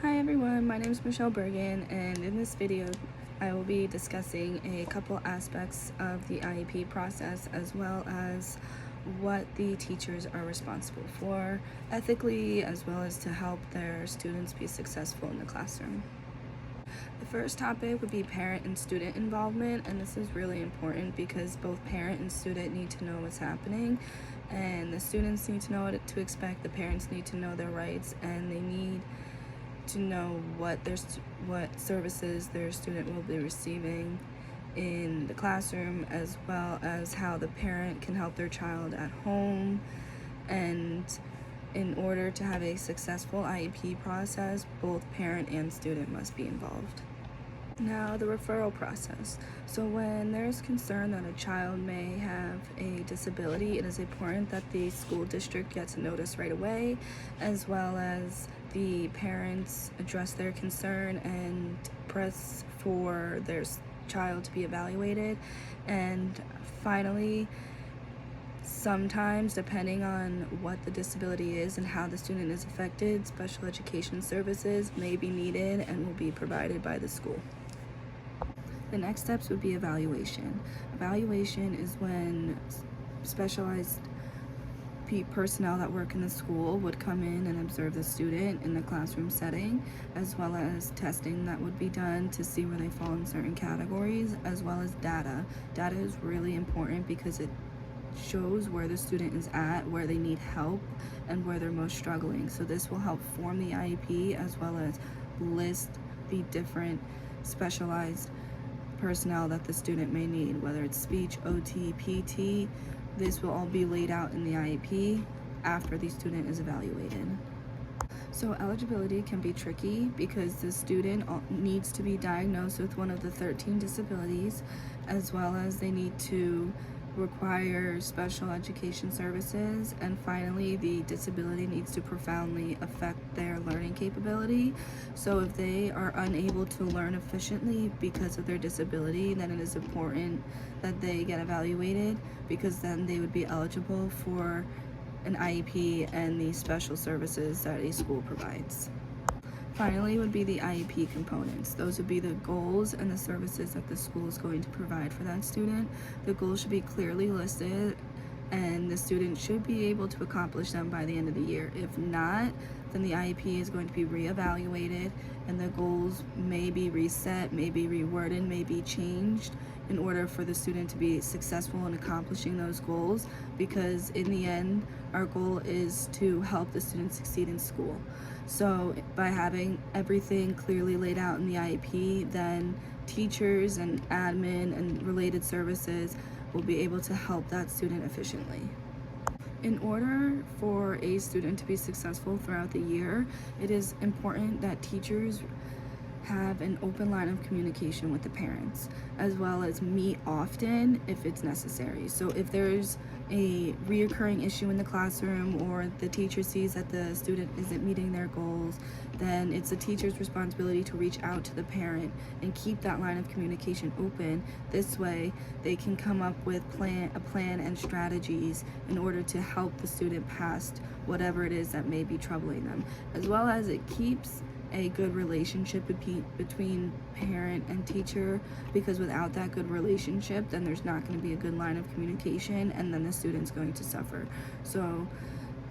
Hi everyone, my name is Michelle Bergen, and in this video I will be discussing a couple aspects of the IEP process as well as what the teachers are responsible for ethically, as well as to help their students be successful in the classroom. The first topic would be parent and student involvement, and this is really important because both parent and student need to know what's happening, and the students need to know what to expect, the parents need to know their rights, and they need to know what services their student will be receiving in the classroom, as well as how the parent can help their child at home. And in order to have a successful IEP process, both parent and student must be involved. Now, the referral process. So when there's concern that a child may have a disability, it is important that the school district gets notice right away, as well as the parents address their concern and press for their child to be evaluated. And finally, sometimes, depending on what the disability is and how the student is affected, special education services may be needed and will be provided by the school. The next steps would be evaluation. Evaluation is when specialized personnel that work in the school would come in and observe the student in the classroom setting, as well as testing that would be done to see where they fall in certain categories, as well as data. Data is really important because it shows where the student is at, where they need help, and where they're most struggling. So this will help form the IEP, as well as list the different specialized personnel that the student may need, whether it's speech, OT, PT. This will all be laid out in the IEP after the student is evaluated. So eligibility can be tricky because the student needs to be diagnosed with one of the 13 disabilities, as well as they need to require special education services, and finally the disability needs to profoundly affect their learning capability. So if they are unable to learn efficiently because of their disability, then it is important that they get evaluated, because then they would be eligible for an IEP and the special services that a school provides. Finally would be the IEP components. Those would be the goals and the services that the school is going to provide for that student. The goals should be clearly listed, and the student should be able to accomplish them by the end of the year. If not, then the IEP is going to be reevaluated, and the goals may be reset, may be reworded, may be changed in order for the student to be successful in accomplishing those goals, because in the end, our goal is to help the student succeed in school. So by having everything clearly laid out in the IEP, then teachers and admin and related services will be able to help that student efficiently. In order for a student to be successful throughout the year, it is important that teachers have an open line of communication with the parents, as well as meet often if it's necessary. So if there's a reoccurring issue in the classroom, or the teacher sees that the student isn't meeting their goals, then it's the teacher's responsibility to reach out to the parent and keep that line of communication open. This way they can come up with a plan and strategies in order to help the student past whatever it is that may be troubling them, as well as it keeps a good relationship between parent and teacher, because without that good relationship, then there's not going to be a good line of communication, and then the student's going to suffer. So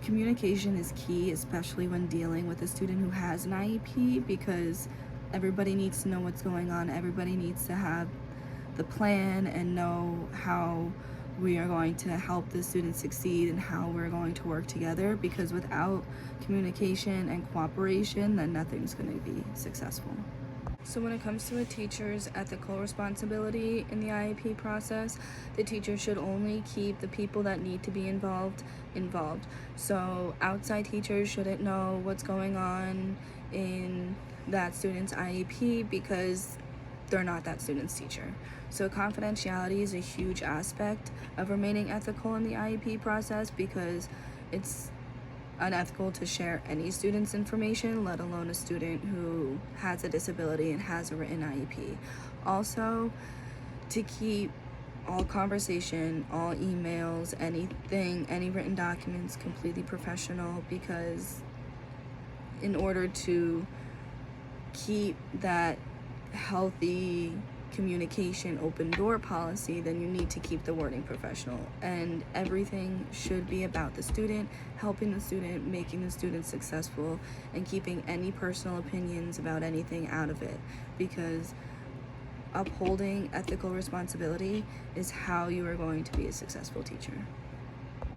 communication is key, especially when dealing with a student who has an IEP, because everybody needs to know what's going on. Everybody needs to have the plan and know how we are going to help the student succeed and how we're going to work together, because without communication and cooperation, then nothing's going to be successful. So when it comes to a teacher's ethical responsibility in the IEP process, the teacher should only keep the people that need to be involved. So outside teachers shouldn't know what's going on in that student's IEP, because they're not that student's teacher. So confidentiality is a huge aspect of remaining ethical in the IEP process, because it's unethical to share any student's information, let alone a student who has a disability and has a written IEP. Also, to keep all conversation, all emails, anything, any written documents completely professional, because in order to keep that healthy communication open door policy, then you need to keep the wording professional, and everything should be about the student, helping the student, making the student successful, and keeping any personal opinions about anything out of it, because upholding ethical responsibility is how you are going to be a successful teacher.